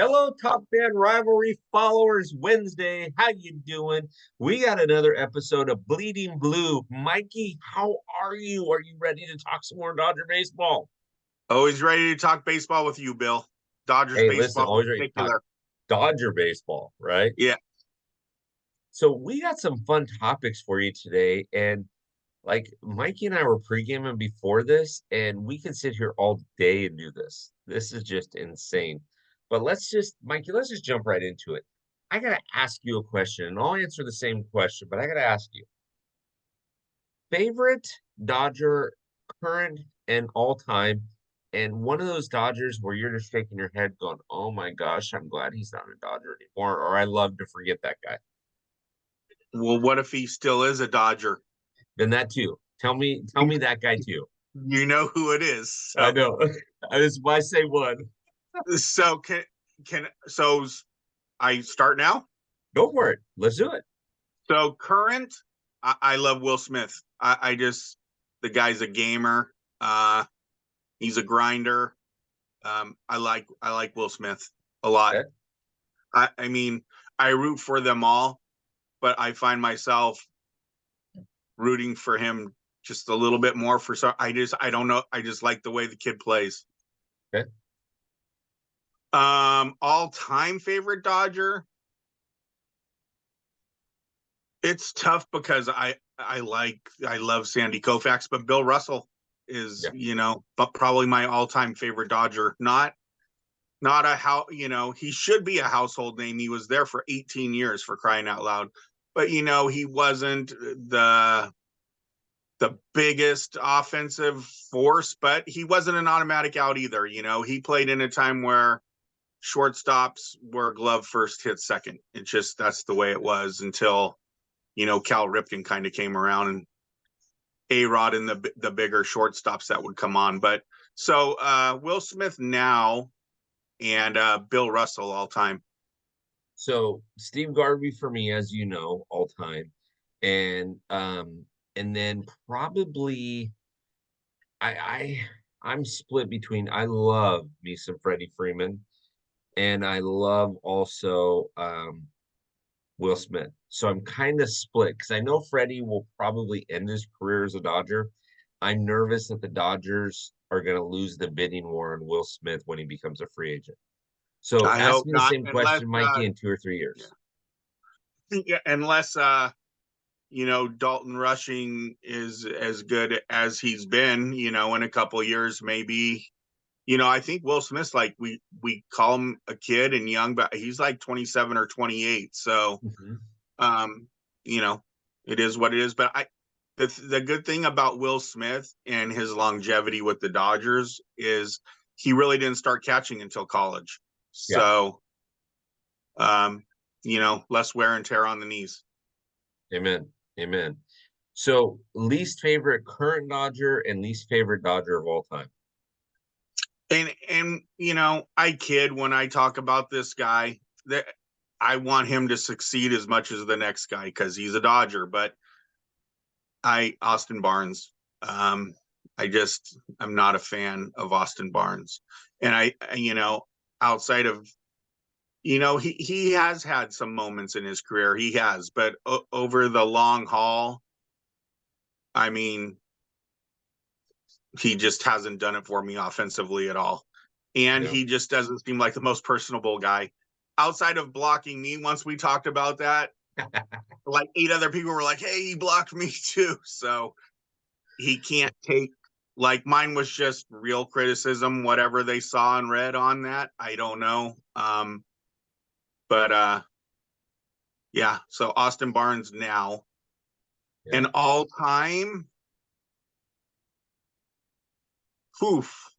Hello, Top Fan Rivalry followers. Wednesday, how you doing? We got another episode of Bleeding Blue. Mikey, how are you? Are you ready to talk some more Dodger baseball? Always ready to talk baseball with you, Bill. Dodgers Hey, listen, baseball always in ready to talk particular. Dodger baseball, right? Yeah. So we got some fun topics for you today, and like Mikey and I were pre-gaming before this, and we can sit here all day and do this. This is just insane. But Mikey, let's just jump right into it. I gotta ask you a question, and I'll answer the same question, but I gotta ask you, favorite Dodger, current and all time, and one of those Dodgers where you're just shaking your head going, "Oh my gosh, I'm glad he's not a Dodger anymore," or "I love to forget that guy." Well, what if he still is a Dodger? Then that too. Tell me that guy too. You know who it is. I So, know. I just why say one. so can so I start now? Go for it. Let's do it. So current, I love Will Smith. I just the guy's a gamer. He's a grinder. I like Will Smith a lot. Okay. I mean, I root for them all, but I find myself rooting for him just a little bit more for some. I don't know. I just like the way the kid plays. Okay. All time favorite Dodger. It's tough because I love Sandy Koufax, but Bill Russell is Yeah. but probably my all time favorite Dodger. Not a how he should be a household name. He was there for 18 years for crying out loud, but he wasn't the biggest offensive force, but he wasn't an automatic out either. He played in a time where shortstops were glove first, hit second. It just that's the way it was until Cal Ripken kind of came around and A Rod and the bigger shortstops that would come on. But so Will Smith now and Bill Russell all time. So Steve Garvey for me, as you know, all time. And then probably I I I'm split between I love me some Freddie Freeman and I love also Will Smith. So I'm kind of split because I know Freddie will probably end his career as a Dodger. I'm nervous that the Dodgers are going to lose the bidding war on Will Smith when he becomes a free agent. So I ask hope me the not, same unless question, Mikey, in 2 or 3 years. yeah, unless Dalton Rushing is as good as he's been, in a couple of years, maybe. I think Will Smith's like we call him a kid and young, but he's like 27 or 28. So, Mhm. um, you know, it is what it is. But the good thing about Will Smith and his longevity with the Dodgers is he really didn't start catching until college. Yeah. So, um, less wear and tear on the knees. Amen. Amen. So least favorite current Dodger and least favorite Dodger of all time. And I kid when I talk about this guy that I want him to succeed as much as the next guy because he's a Dodger, but I Austin Barnes. Um, I'm not a fan of Austin Barnes, and outside of he has had some moments in his career, he has, but over the long haul, I mean, he just hasn't done it for me offensively at all. And Yeah. he just doesn't seem like the most personable guy. Outside of blocking me, once we talked about that, like 8 other people were like, hey, he blocked me too. So he can't take, like, mine was just real criticism, whatever they saw and read on that. I don't know. But yeah, so Austin Barnes now. Yeah. And all time, poof.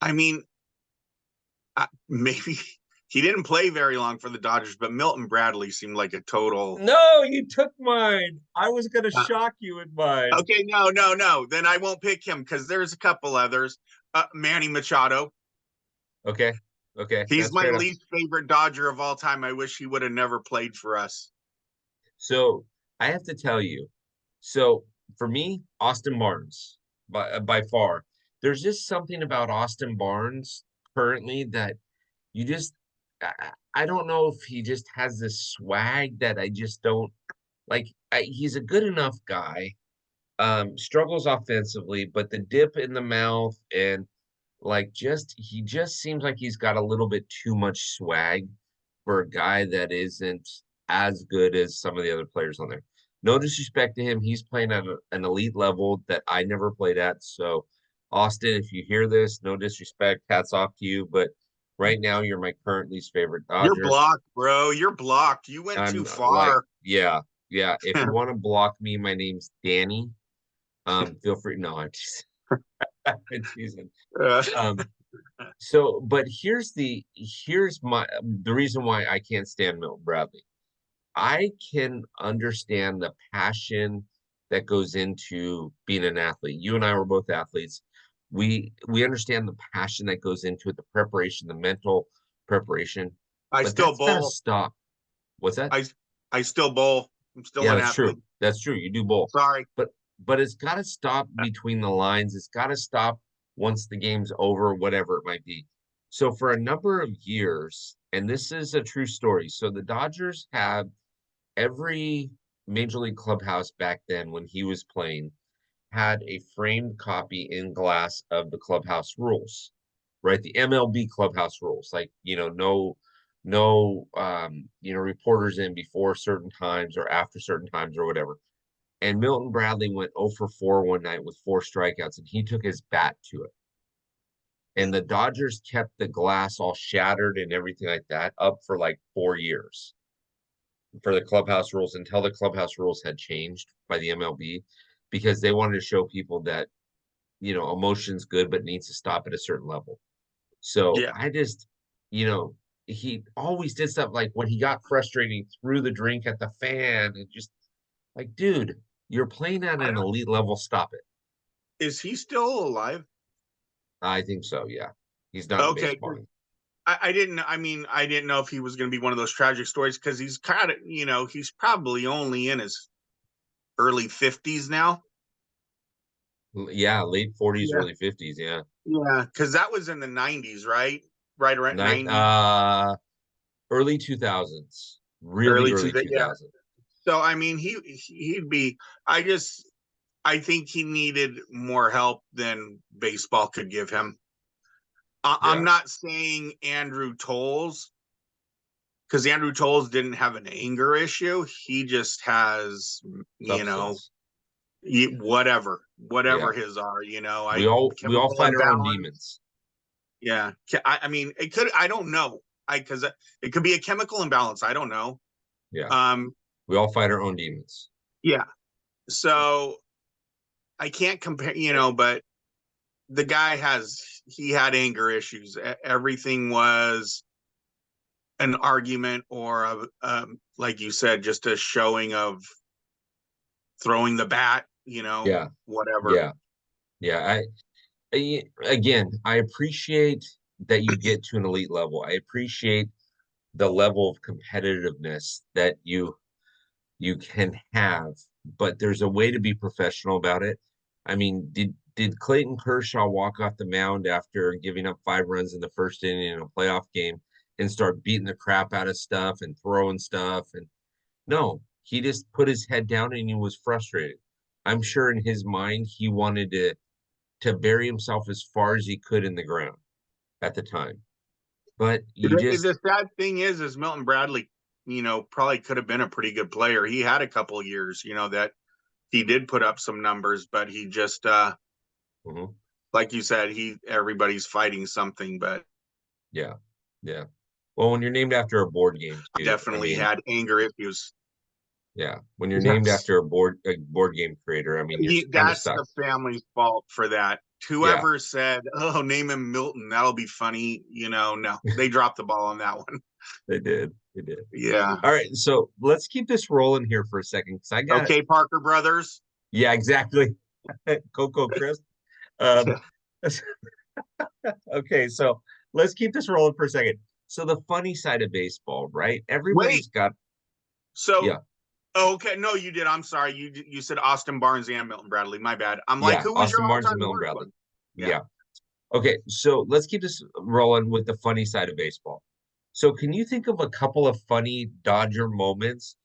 I mean, maybe he didn't play very long for the Dodgers, but Milton Bradley seemed like a total. No, you took mine. I was gonna Uh, shock you with mine. okay, no, no, no. Then I won't pick him because there's a couple others. Manny Machado. Okay. Okay. He's That's my fair enough. least favorite Dodger of all time. I wish he would have never played for us. So I have to tell you, so for me, Austin Barnes by far. There's just something about Austin Barnes. currently that you just I don't know if he just has this swag that I just don't like. He's a good enough guy, struggles offensively, but the dip in the mouth and like just he just seems like he's got a little bit too much swag for a guy that isn't as good as some of the other players on there. No disrespect to him, he's playing at an elite level that I never played at. So, Austin, if you hear this, no disrespect, hats off to you, but right now you're my current least favorite You're Dodger. blocked, bro. You're blocked. You went too I'm like, far. yeah, yeah. If you want to block me, my name's Danny. Feel free. No, I'm just I'm teasing. Uh, Um, so, but here's my the reason why I can't stand Milton Bradley. I can understand the passion that goes into being an athlete. You and I were both athletes. We understand the passion that goes into it, the preparation, the mental preparation, I but still that's got to bowl. stop. What's that? I I still bowl. I'm still Yeah, an that's true. athlete. That's true. You do both. Sorry. But it's got to stop between the lines. It's got to stop once the game's over, whatever it might be. So for a number of years, and this is a true story. So the Dodgers have every major league clubhouse back then when he was playing had a framed copy in glass of the clubhouse rules, right? The MLB clubhouse rules, like, no reporters in before certain times or after certain times or whatever. And Milton Bradley went 0 for 4 one night with 4 strikeouts, and he took his bat to it. And the Dodgers kept the glass all shattered and everything like that up for like 4 years for the clubhouse rules until the clubhouse rules had changed by the MLB because they wanted to show people that, emotion's good, but needs to stop at a certain level. So Yeah. I just, you know, he always did stuff like when he got frustrated, he threw the drink at the fan and just like, dude, you're playing at I an don't. elite level. Stop it. Is he still alive? I think so. Yeah. He's not in Okay. baseball anymore. I didn't. I mean, I didn't know if he was going to be one of those tragic stories because he's kind of, he's probably only in his early 50s now. Yeah. Late 40s, Yeah. early 50s. Yeah. Yeah. Because that was in the 90s, right? Right around Night, 90, early 2000s, really early to early the, yeah. 2000s. So I mean, he'd be. I think he needed more help than baseball could give him. I'm Yeah. not saying Andrew Tolles, because Andrew Tolles didn't have an anger issue. He just has, you know, Substance. whatever Yeah. his are, We all chemical fight our own imbalance. demons. Yeah. I mean, it could, I don't know. Because it could be a chemical imbalance. I don't know. Yeah. Um, We all fight our own demons. yeah. So I can't compare, but the guy he had anger issues. Everything was an argument or like you said, just a showing of throwing the bat, Yeah. whatever. Yeah. Yeah. Again, I appreciate that you get to an elite level. I appreciate the level of competitiveness that you can have, but there's a way to be professional about it. I mean, did Clayton Kershaw walk off the mound after giving up 5 runs in the first inning in a playoff game and start beating the crap out of stuff and throwing stuff? And no, he just put his head down and he was frustrated. I'm sure in his mind he wanted to bury himself as far as he could in the ground at the time. But you just The sad thing is Milton Bradley, probably could have been a pretty good player. He had a couple of years, that he did put up some numbers, but he just, mhm, like you said, everybody's fighting something, but yeah, yeah. Well, when you're named after a board game too, I definitely mean, had anger issues. yeah, when you're named Yes. after a board game creator, I mean, you're kind of That's stuck. the family's fault for that. Yeah, Whoever said, "Oh, name him Milton," that'll be funny. No, they dropped the ball on that one. they did. They did. Yeah. All right, so let's keep this rolling here for a second because I got Okay, Parker Brothers. yeah, exactly. Coco Crisp. Um, Yeah. okay, so let's keep this rolling for a second. So the funny side of baseball, right? Wait. Everybody's got So, yeah, okay, no, you did. I'm sorry. You said Austin Barnes and Milton Bradley. My bad. I'm like, yeah, who was your Austin Barnes and all-time Milton horn Bradley. one? Yeah. Yeah. Okay, so let's keep this rolling with the funny side of baseball. So can you think of a couple of funny Dodger moments?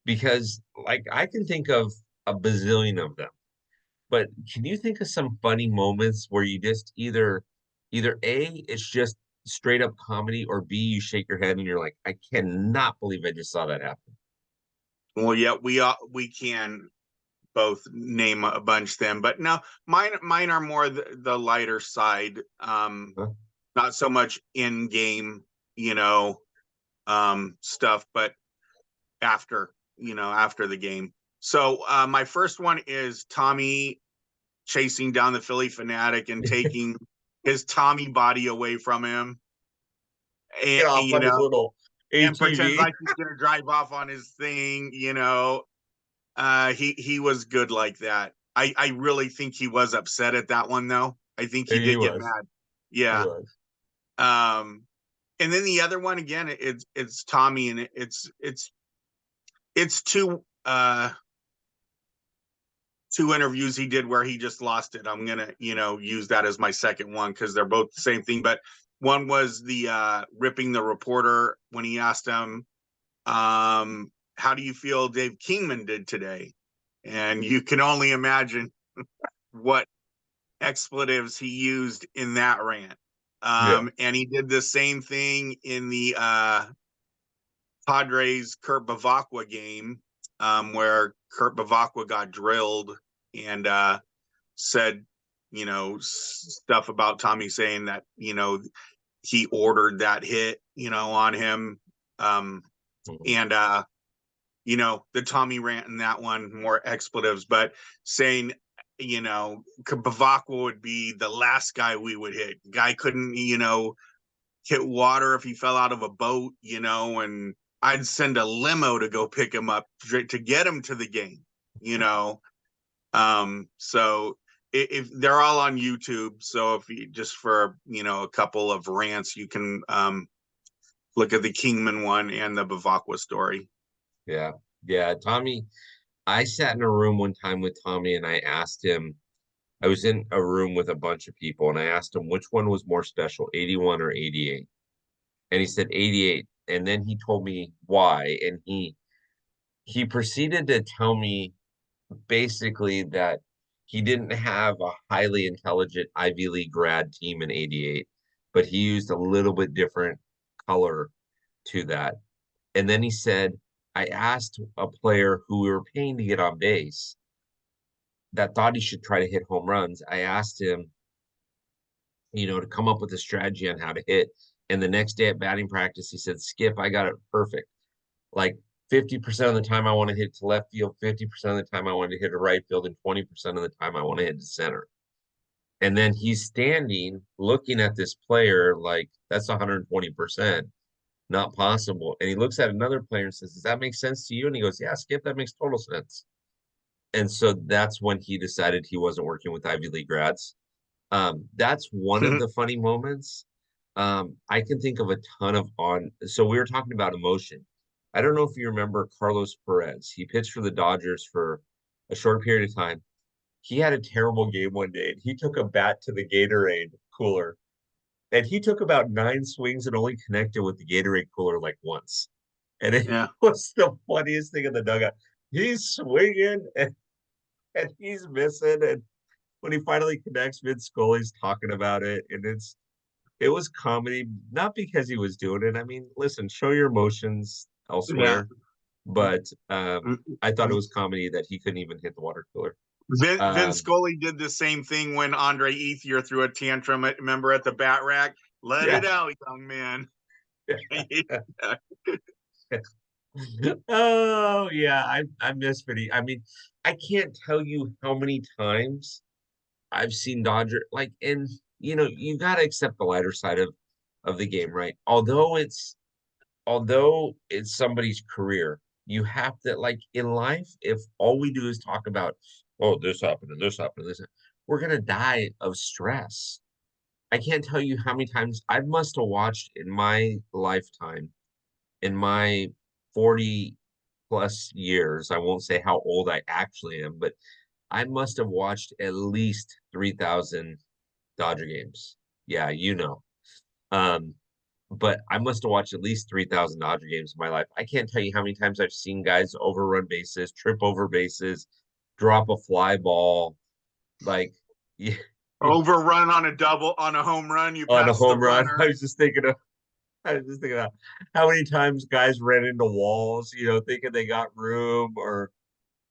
Because like I can think of a bazillion of them, but can you think of some funny moments where you just either A, it's just straight up comedy, or B, you shake your head and you're like, I cannot believe I just saw that happen. Well, yeah, we can both name a bunch then, but no, mine are more the lighter side. Huh? Not so much in game, you know, stuff, but after the game. So my first one is Tommy chasing down the Philly fanatic and taking his Tommy body away from him, Get and off on his little and pretends ATV. like he's gonna drive off on his thing. He was good like that. I really think he was upset at that one though. I think he He did get was. mad. He Yeah. was. Um, and then the other one again, it's Tommy, and it's two interviews he did where he just lost it. I'm gonna use that as my second one because they're both the same thing. But one was the ripping the reporter when he asked him, "How do you feel Dave Kingman did today?" And you can only imagine what expletives he used in that rant. Yeah. And he did the same thing in the Padres Kurt Bavacqua game, where Kurt Bavacqua got drilled and said, stuff about Tommy saying that, he ordered that hit, on him. Um, Mhm. and, the Tommy rant in that one, more expletives, but saying, Bavacqua would be the last guy we would hit. Guy couldn't, hit water if he fell out of a boat, and I'd send a limo to go pick him up to get him to the game, you know. So if they're all on YouTube, so if you just for a couple of rants, you can look at the Kingman one and the Bavacqua story. Yeah. Yeah. Tommy, I sat in a room one time with Tommy and I asked him, I was in a room with a bunch of people and I asked him which one was more special, 81 or 88. And he said 88. And then he told me why. And he proceeded to tell me basically that he didn't have a highly intelligent Ivy League grad team in 88, but he used a little bit different color to that. And then he said, I asked a player who we were paying to get on base that thought he should try to hit home runs. I asked him, to come up with a strategy on how to hit. And the next day at batting practice, he said, Skip, I got it perfect. Like 50% of the time I want to hit to left field, 50% of the time I want to hit to right field, and 20% of the time I want to hit to center. And then he's standing looking at this player like that's 120%, not possible. And he looks at another player and says, does that make sense to you? And he goes, yeah, Skip, that makes total sense. And so that's when he decided he wasn't working with Ivy League grads. That's one of the funny moments. I can think of a ton of on. So we were talking about emotion. I don't know if you remember Carlos Perez. He pitched for the Dodgers for a short period of time. He had a terrible game one day, and he took a bat to the Gatorade cooler, and he took about 9 swings and only connected with the Gatorade cooler like once. And it Yeah. was the funniest thing in the dugout. He's swinging and he's missing, and when he finally connects, Vince Scully's talking about it, and it was comedy, not because he was doing it. I mean, listen, show your emotions Yeah. elsewhere, but I thought it was comedy that he couldn't even hit the water cooler. Vince Um, Scully did the same thing when Andre Ethier threw a tantrum. Remember at the bat rack? Let yeah. it out, young man. Oh yeah, I miss Vinny. I mean, I can't tell you how many times I've seen Dodger like, and you got to accept the lighter side of the game, right? Although it's somebody's career, you have to like in life, if all we do is talk about, oh, this happened and this happened, and this, we're gonna die of stress. I can't tell you how many times I must have watched in my lifetime, in my 40 plus years. I won't say how old I actually am, but I must have watched at least 3,000 Dodger games. Yeah, you know. Um, but I must have watched at least 3,000 Dodger games in my life. I can't tell you how many times I've seen guys overrun bases, trip over bases, drop a fly ball, like yeah, Overrun on a double on a home run, you on a pass the home run. runner. I was just thinking of how many times guys ran into walls, thinking they got room or,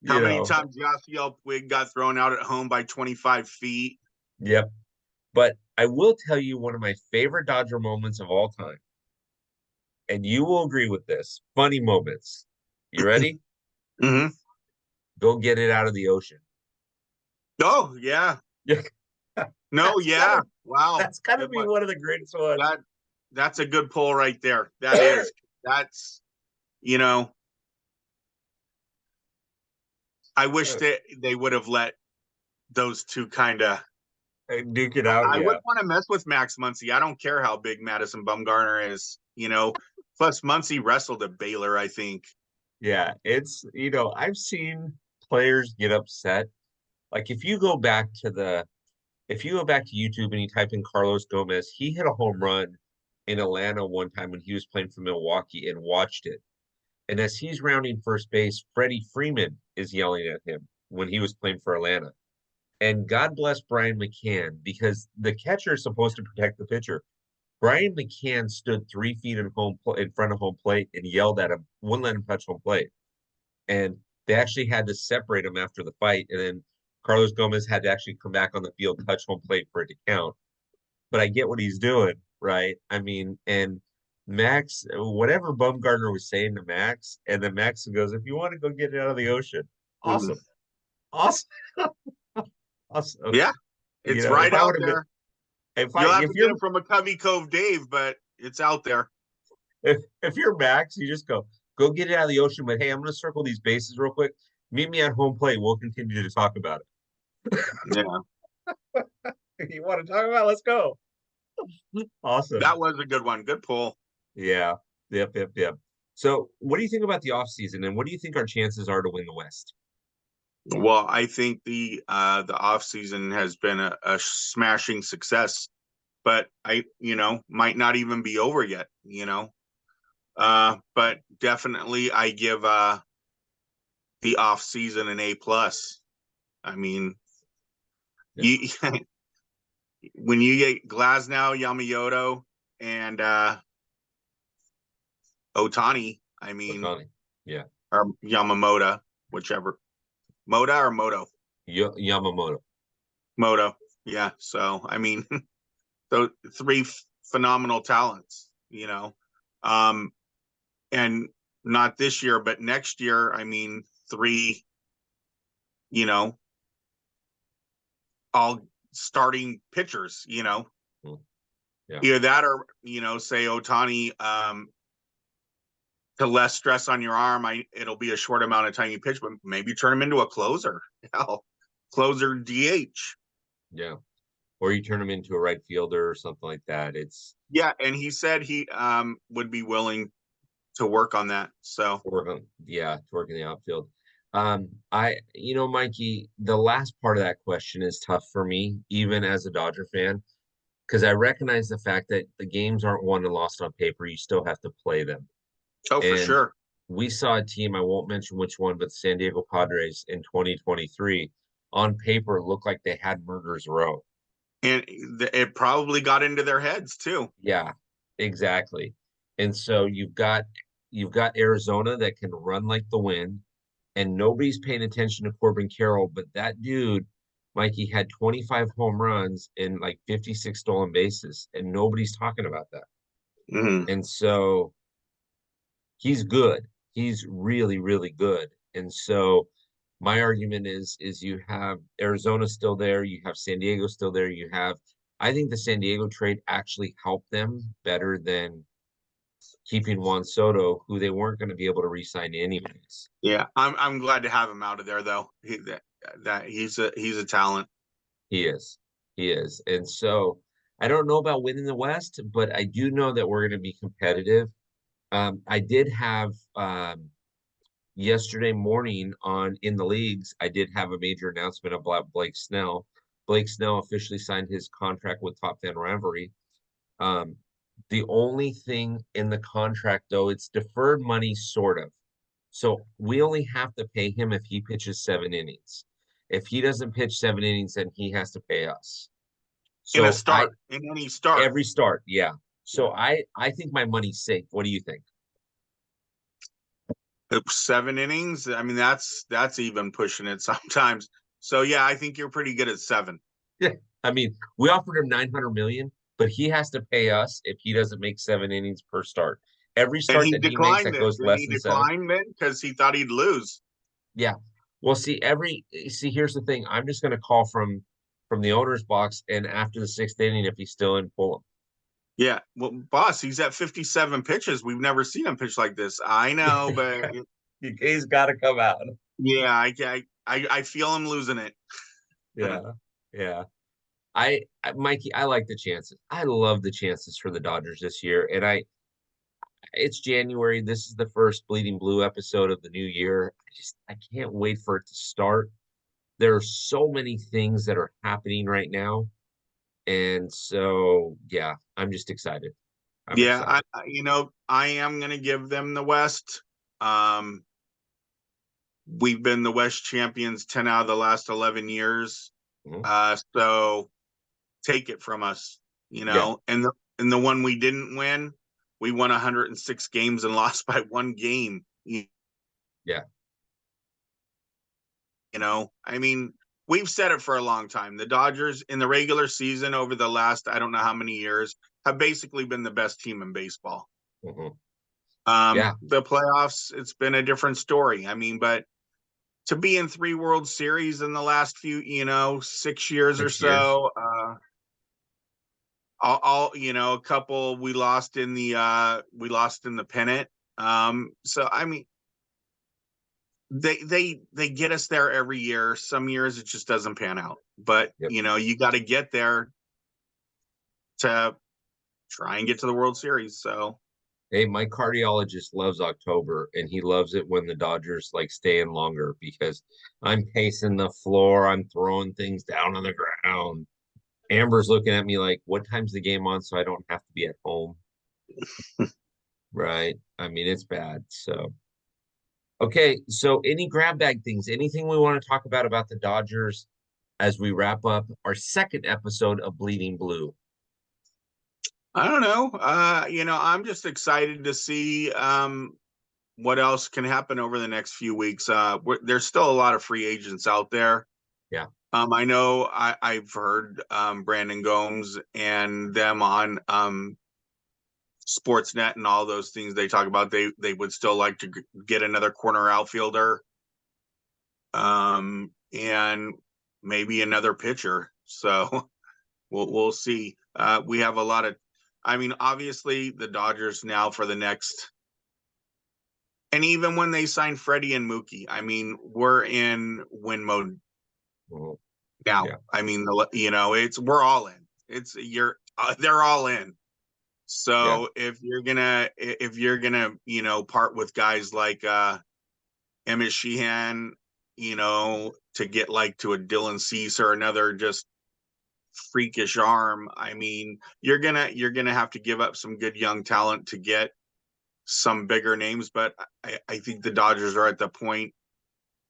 How you many know, times Yasiel Puig got thrown out at home by 25 feet? yep. But I will tell you one of my favorite Dodger moments of all time, and you will agree with this. Funny moments. You ready? Mm-hmm. Go get it out of the ocean. Oh, yeah. Yeah, No, that's yeah. gotta Wow. that's gotta It be was one of the greatest ones. that that's a good pull right there. That is. That's you know, I wish that they would have let those two kind of. Duke it out, I yeah. wouldn't want to mess with Max Muncy. I don't care how big Madison Bumgarner is. Plus Muncy wrestled at Baylor, I think. Yeah, I've seen players get upset. Like if you go back to YouTube and you type in Carlos Gomez, he hit a home run in Atlanta one time when he was playing for Milwaukee and watched it. And as he's rounding first base, Freddie Freeman is yelling at him when he was playing for Atlanta. And God bless Brian McCann because the catcher is supposed to protect the pitcher. Brian McCann stood 3 feet in front of home plate and yelled at him, wouldn't let him touch home plate. And they actually had to separate him after the fight. And then Carlos Gomez had to actually come back on the field, touch home plate for it to count. But I get what he's doing, right? I mean, and Max, whatever Bumgarner was saying to Max, and then Max goes, "If you want to go get it out of the ocean, Mhm. awesome, awesome, awesome." Yeah, it's If right I out would have been, there. You'll have if to get you're it from a Covey Cove Dave, but it's out there. if you're Max, you just go get it out of the ocean. But hey, I'm going to circle these bases real quick. Meet me at home plate. We'll continue to talk about Yeah, it. You want to talk about? It? Let's go. Awesome. that was a good one. Good pull. Yeah. Yep. Yep. Yep. So, what do you think about the offseason and what do you think our chances are to win the West? Well, I think the off season has been a smashing success, but I might not even be over yet. But definitely I give the off season an A+. I mean, Yeah. you when you get Glasnow, Yamamoto, and Otani, I mean, Otani. Yeah. or Yamamoto, whichever, Moda or Yamamoto. Moto. Yeah. So I mean, those three phenomenal talents. Um, and not this year, but next year. I mean, three, you know, all starting pitchers. Mm, yeah. Either that or say Otani, to less stress on your arm. It'll be a short amount of time you pitch, but maybe turn him into a closer. Hell, closer DH. Yeah. Or you turn him into a right fielder or something like that. It's Yeah, and he said he would be willing to work on that. So to work in the outfield. Mikey, the last part of that question is tough for me, even as a Dodger fan, because I recognize the fact that the games aren't won and lost on paper. You still have to play them. oh, for And sure. we saw a team, I won't mention which one, but the San Diego Padres in 2023 on paper looked like they had murderers row. And it probably got into their heads too. Yeah, exactly. And so you've got Arizona that can run like the wind, and nobody's paying attention to Corbin Carroll, but that dude, Mikey, had 25 home runs and like 56 stolen bases, and nobody's talking about that. Mm-hmm. And so he's good. He's really, really good. And so my argument is you have Arizona still there, you have San Diego still there, I think the San Diego trade actually helped them better than keeping Juan Soto, who they weren't going to be able to re-sign anyways. Yeah, I'm glad to have him out of there though. That he's a talent. He is. He is. And so I don't know about winning the West, but I do know that we're going to be competitive. I did have yesterday morning on in the leagues, I did have a major announcement about Blake Snell. Blake Snell officially signed his contract with TopFanRivalry. Um, the only thing in the contract, though, it's deferred money, sort of. So we only have to pay him if he pitches 7 innings. If he doesn't pitch 7 innings, then he has to pay us. In a So I start, in any start. every start, yeah. Yeah. So I think my money's safe. What do you think? 7 innings. I mean, that's even pushing it sometimes. So yeah, I think you're pretty good at 7. Yeah. I mean, we offered him 900 million, but he has to pay us if he doesn't make 7 innings per start. Every And start he that he makes declined that it. goes Didn't less he than seven. decline then because he thought he'd lose? Yeah. Well, see, here's the thing. I'm just gonna call from the owner's box, and after the sixth inning, if he's still in, pull Yeah. Well, boss, he's at 57 pitches. We've never seen him pitch like this. I know, him. but He's got to come out. yeah, I feel him losing it. Yeah. Yeah. Mikey, I like the chances. I love the chances for the Dodgers this year. And it's January. This is the first Bleeding Blue episode of the new year. I can't wait for it to start. There are so many things that are happening right now. And so, yeah, I'm just excited. I'm Yeah, excited. I am gonna give them the West. Um, we've been the West champions 10 out of the last 11 years. Mhm. So take it from us, Yeah. and the one we didn't win, we won 106 games and lost by 1 game. Yeah. I mean, we've said it for a long time. The Dodgers in the regular season over the last I don't know how many years have basically been the best team in baseball. Mhm. Yeah. The playoffs, it's been a different story. I mean, but to be in 3 World Series in the last few, 6 years or 6 years. so, all a couple we lost in the pennant. So I mean, they get us there every year. Some years it just doesn't pan out, but Yep. you got to get there to try and get to the World Series. So Hey, my cardiologist loves October and he loves it when the Dodgers like stay in longer because I'm pacing the floor, I'm throwing things down on the ground. Amber's looking at me like, what time's the game on so I don't have to be at home? Right. I mean, it's bad. So, okay. So, any grab bag things, anything we want to talk about the Dodgers as we wrap up our second episode of Bleeding Blue? I don't know. I'm just excited to see what else can happen over the next few weeks. There's still a lot of free agents out there. Yeah. I know I've heard Brandon Gomes and them on Sportsnet and all those things they talk about. They would still like to get another corner outfielder, and maybe another pitcher. So we'll see. We have a lot of. I mean, obviously the Dodgers now for the next. And even when they signed Freddie and Mookie, I mean, we're in win mode Mhm. now. Yeah. I mean, it's we're all in. They're all in. Yeah. So if you're gonna part with guys like Emmett Sheehan, to get like to a Dylan Cease or another just freakish arm, I mean, you're gonna have to give up some good young talent to get some bigger names. But I think the Dodgers are at the point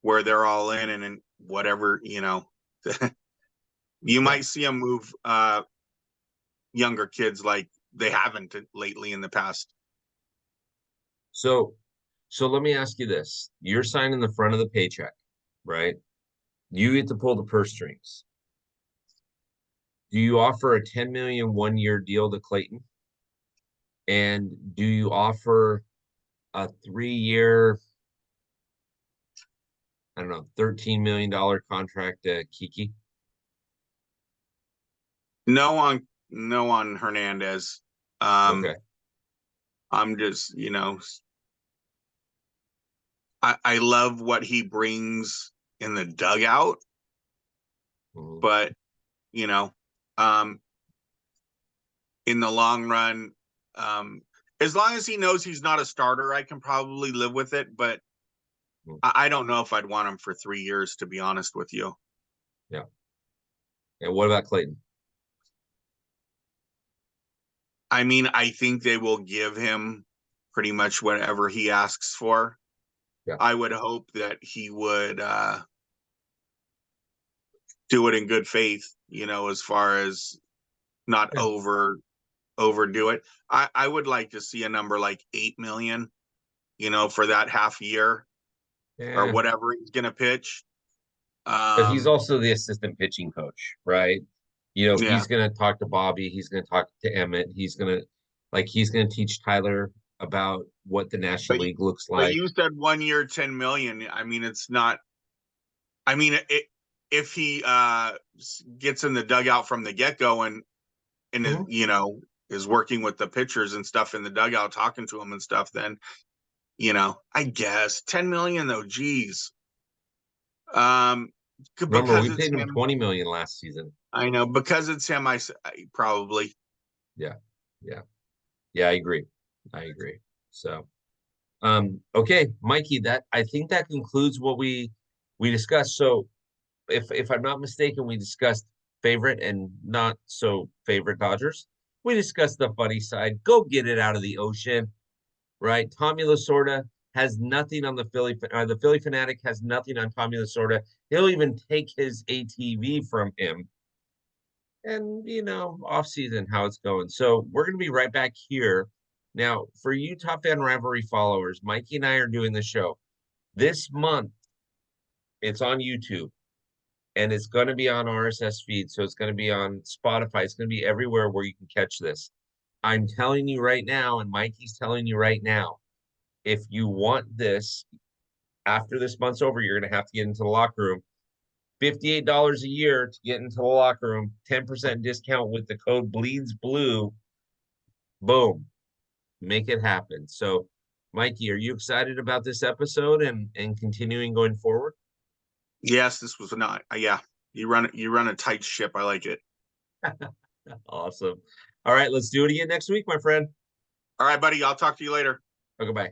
where they're all in, and whatever you Yeah. might see them move younger kids like they haven't lately in the past. So, so let me ask you this. You're signing the front of the paycheck, right? You get to pull the purse strings. Do you offer a 10 million 1 year deal to Clayton? And do you offer a 3 year, I don't know, $13 million contract to Kiki? No on Hernandez. Um, Okay. I'm just, I love what he brings in the dugout, Mhm. but you know, um, in the long run, um, as long as he knows he's not a starter, I can probably live with it. But Mhm. I don't know if I'd want him for 3 years, to be honest with you. Yeah. And what about Clayton? I mean, I think they will give him pretty much whatever he asks for. Yeah. I would hope that he would do it in good faith, as far as not Yeah. overdo it. I would like to see a number like 8 million, for that half year or Yeah. whatever he's gonna pitch. But he's Um, also the assistant pitching coach, right? yeah. He's going to talk to Bobby. He's going to talk to Emmett. He's going to teach Tyler about what the But National League looks but like. you said 1 year, 10 million. I mean, it's not. I mean, if he gets in the dugout from the get go and is, Mhm. is working with the pitchers and stuff in the dugout, talking to them and stuff, then I guess 10 million though. Geez, um, Remember, because we it's paid him him. 20 million last season. I know because it's him. I probably. Yeah. Yeah. Yeah, I agree. I agree. So, okay, Mikey, that I think that concludes what we discussed. So, if I'm not mistaken, we discussed favorite and not so favorite Dodgers. We discussed the funny side. Go get it out of the ocean, right? Tommy Lasorda has nothing on the Philly. The Philly fanatic has nothing on Tommy Lasorda. He'll even take his ATV from him. And off season, how it's going. So we're gonna be right back here. Now, for you Top Fan Rivalry followers, Mikey and I are doing the show this month. It's on YouTube and it's going to be on RSS feed. So it's going to be on Spotify. It's going to be everywhere where you can catch this. I'm telling you right now, and Mikey's telling you right now, if you want this after this month's over, you're going to have to get into the locker room. $58 a year to get into the locker room, 10% discount with the code bleeds blue. Boom, make it happen. So, Mikey, are you excited about this episode and continuing going forward? Yes, this was not. Yeah, you run a tight ship. I like it. Awesome. All right, let's do it again next week, my friend. All right, buddy. I'll talk to you later. Okay, bye.